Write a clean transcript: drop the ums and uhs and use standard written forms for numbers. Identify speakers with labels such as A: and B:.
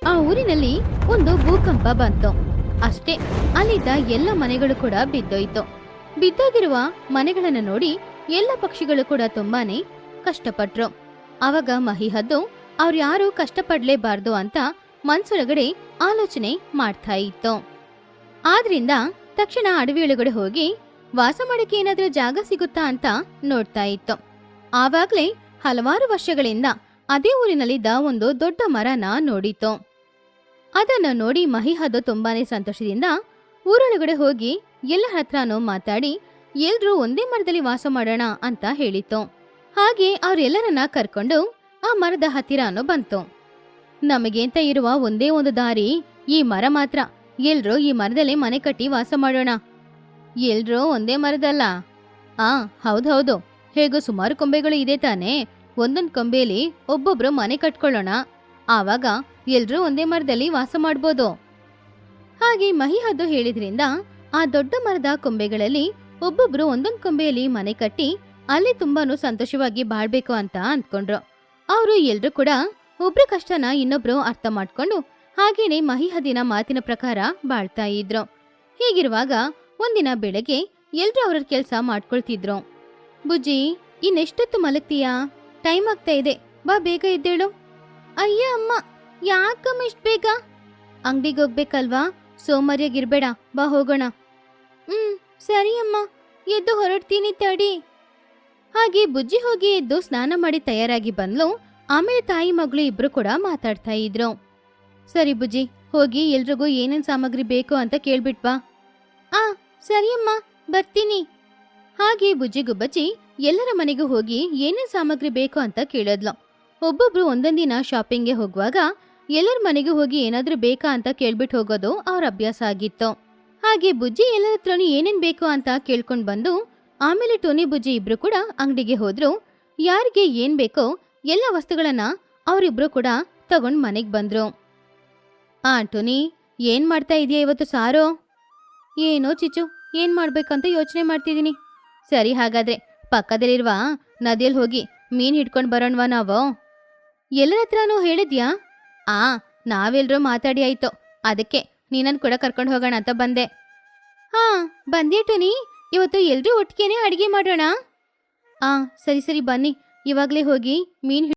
A: ಆ ಊರಿನಲ್ಲಿ ಒಂದು ಭೂಕಂಪ ಬಂತು. ಅಷ್ಟೇ, ಅಲ್ಲಿದ್ದ ಎಲ್ಲ ಮನೆಗಳು ಕೂಡ ಬಿದ್ದೋಯ್ತು. ಬಿದ್ದೋಗಿರುವ ಮನೆಗಳನ್ನ ನೋಡಿ ಎಲ್ಲ ಪಕ್ಷಿಗಳು ಕೂಡ ತುಂಬಾನೇ ಕಷ್ಟಪಟ್ರು. ಅವಾಗ ಮಹಿಹದ್ದು ಅವ್ರ್ಯಾರು ಕಷ್ಟಪಡ್ಲೇಬಾರ್ದು ಅಂತ ಮನ್ಸೊಳಗಡೆ ಆಲೋಚನೆ ಮಾಡ್ತಾ ಇತ್ತು. ಆದ್ರಿಂದ ತಕ್ಷಣ ಅಡವಿಯೊಳಗಡೆ ಹೋಗಿ ವಾಸ ಮಾಡಕ್ಕೆ ಏನಾದ್ರೂ ಜಾಗ ಸಿಗುತ್ತಾ ಅಂತ ನೋಡ್ತಾ ಇತ್ತು. ಆವಾಗ್ಲೇ ಹಲವಾರು ವರ್ಷಗಳಿಂದ ಅದೇ ಊರಿನಲ್ಲಿದ್ದ ಒಂದು ದೊಡ್ಡ ಮರನ ನೋಡಿತು. ಅದನ್ನ ನೋಡಿ ಮಹಿಹದ್ದು ತುಂಬಾನೇ ಸಂತೋಷದಿಂದ ಊರೊಳಗಡೆ ಹೋಗಿ ಎಲ್ಲರ ಹತ್ರನೂ ಮಾತಾಡಿ ಎಲ್ರೂ ಒಂದೇ ಮರದಲ್ಲಿ ವಾಸ ಮಾಡೋಣ ಅಂತ ಹೇಳಿತು. ಹಾಗೆ ಅವ್ರೆಲ್ಲರನ್ನ ಕರ್ಕೊಂಡು ಆ ಮರದ ಹತ್ತಿರನೂ ಬಂತು. ನಮಗೇಂತ ಇರುವ ಒಂದೇ ಒಂದು ದಾರಿ ಈ ಮರ ಮಾತ್ರ. ಎಲ್ರೂ ಈ ಮರದಲ್ಲೇ ಮನೆ ಕಟ್ಟಿ ವಾಸ ಮಾಡೋಣ. ಎಲ್ರೂ ಒಂದೇ ಮರದಲ್ಲ? ಹೌದೌದು. ಹೇಗೋ ಸುಮಾರು ಕೊಂಬೆಗಳು ಇದೆ ತಾನೇ, ಒಂದೊಂದ್ ಕೊಂಬೆಯಲ್ಲಿ ಒಬ್ಬೊಬ್ರು ಮನೆ ಕಟ್ಕೊಳ್ಳೋಣ. ಆವಾಗ ಎಲ್ರೂ ಒಂದೇ ಮರದಲ್ಲಿ ವಾಸ ಮಾಡ್ಬೋದು. ಹಾಗೆ ಮಹಿಹದ್ದು ಹೇಳಿದ್ರಿಂದ ಆ ದೊಡ್ಡ ಮರದ ಕೊಂಬೆಗಳಲ್ಲಿ ಒಬ್ಬೊಬ್ರು ಒಂದೊಂದ್ ಕೊಂಬೆಯಲ್ಲಿ ಮನೆ ಕಟ್ಟಿ ಅಲ್ಲಿ ತುಂಬಾನು ಸಂತೋಷವಾಗಿ ಬಾಳ್ಬೇಕು ಅಂತ ಅಂದ್ಕೊಂಡ್ರು. ಅವರು ಎಲ್ರೂ ಕೂಡ ಒಬ್ರ ಕಷ್ಟನ ಇನ್ನೊಬ್ರು ಅರ್ಥ ಮಾಡ್ಕೊಂಡು ಹಾಗೇನೆ ಮಹಿಹದ್ದಿನ ಮಾತಿನ ಪ್ರಕಾರ ಬಾಳ್ತಾ ಇದ್ರು. ಹೀಗಿರುವಾಗ ಒಂದಿನ ಬೆಳಗ್ಗೆ ಎಲ್ರೂ ಅವ್ರ ಕೆಲ್ಸ ಮಾಡ್ಕೊಳ್ತಿದ್ರು. ಬುಜ್ಜಿ, ಇನ್ನೆಷ್ಟೊತ್ತು ಮಲಗ್ತೀಯಾ? ಟೈಮ್ ಆಗ್ತಾ ಇದೆ, ಬಾ ಬೇಗ ಎದ್ದೇಳು. ಅಯ್ಯ ಅಮ್ಮ, ಯಾಕಮ್ಮ ಇಷ್ಟ ಬೇಗ? ಅಂಗಡಿಗೆ ಹೋಗ್ಬೇಕಲ್ವಾ, ಸೋಮವಾರಿಯಾಗಿರ್ಬೇಡ, ಬಾ ಹೋಗೋಣ. ಸರಿ ಅಮ್ಮ, ಎದ್ದು ಹೊರಡ್ತೀನಿ ತಡಿ. ಹಾಗೆ ಬುಜ್ಜಿ ಹೋಗಿ ಎದ್ದು ಸ್ನಾನ ಮಾಡಿ ತಯಾರಾಗಿ ಬಂದ್ಲು. ಆಮೇಲೆ ತಾಯಿ ಮಗಳು ಇಬ್ರು ಕೂಡ ಮಾತಾಡ್ತಾ ಇದ್ರು. ಸರಿ ಬುಜ್ಜಿ, ಹೋಗಿ ಎಲ್ರಿಗೂ ಏನೇನ್ ಸಾಮಗ್ರಿ ಬೇಕು ಅಂತ ಕೇಳ್ಬಿಟ್ವಾ. ಸರಿ ಅಮ್ಮ, ಬರ್ತೀನಿ. ಹಾಗೆ ಬುಜ್ಜಿ ಗುಬ್ಬಚ್ಚಿ ಎಲ್ಲರ ಮನೆಗೂ ಹೋಗಿ ಏನೇನ್ ಸಾಮಗ್ರಿ ಬೇಕು ಅಂತ ಕೇಳಿದ್ಲು. ಒಬ್ಬೊಬ್ರು ಒಂದೊಂದಿನ ಶಾಪಿಂಗ್ಗೆ ಹೋಗುವಾಗ ಎಲ್ಲರ ಮನೆಗೂ ಹೋಗಿ ಏನಾದ್ರೂ ಬೇಕಾ ಅಂತ ಕೇಳ್ಬಿಟ್ಟು ಹೋಗೋದು ಅವ್ರ ಅಭ್ಯಾಸ ಆಗಿತ್ತು. ಹಾಗೆ ಬುಜ್ಜಿ ಎಲ್ಲರ ಹತ್ರನೂ ಏನೇನ್ ಬೇಕು ಅಂತ ಕೇಳ್ಕೊಂಡ್ ಬಂದು ಆಮೇಲೆ ಟೋನಿ ಬುಜ್ಜಿ ಇಬ್ರು ಕೂಡ ಅಂಗಡಿಗೆ ಹೋದ್ರು. ಯಾರಿಗೆ ಏನ್ ಬೇಕೋ ಎಲ್ಲ ವಸ್ತುಗಳನ್ನ ಅವರಿಬ್ರು ಕೂಡ ತಗೊಂಡ್ ಮನೆಗ್ ಬಂದ್ರು. ಟೋನಿ, ಏನ್ ಮಾಡ್ತಾ ಇದೀಯ ಇವತ್ತು ಸಾರೋ? ಏನೋ ಚಿಚ್ಚು, ಏನ್ ಮಾಡ್ಬೇಕಂತ ಯೋಚನೆ ಮಾಡ್ತಿದೀನಿ. ಸರಿ, ಹಾಗಾದ್ರೆ ಪಕ್ಕದಲ್ಲಿರುವ ನದಿಯಲ್ಲಿ ಹೋಗಿ ಮೀನ್ ಹಿಡ್ಕೊಂಡ್ ಬರೋಣವಾ ನಾವು? ಎಲ್ಲರ ಹತ್ರನೂ ಹೇಳಿದ್ಯಾ? ನಾವೆಲ್ರೂ ಮಾತಾಡಿ ಆಯ್ತು, ಅದಕ್ಕೆ ನೀನನ್ ಕೂಡ ಕರ್ಕೊಂಡು ಹೋಗೋಣ ಅಂತ ಬಂದೆ. ಬಂದೆ ಟೋನಿ, ಇವತ್ತು ಎಲ್ರೂ ಒಟ್ಟಿಗೆನೆ ಅಡಿಗೆ ಮಾಡೋಣ. ಸರಿ ಸರಿ, ಬನ್ನಿ, ಇವಾಗ್ಲೇ ಹೋಗಿ ಮೀನ್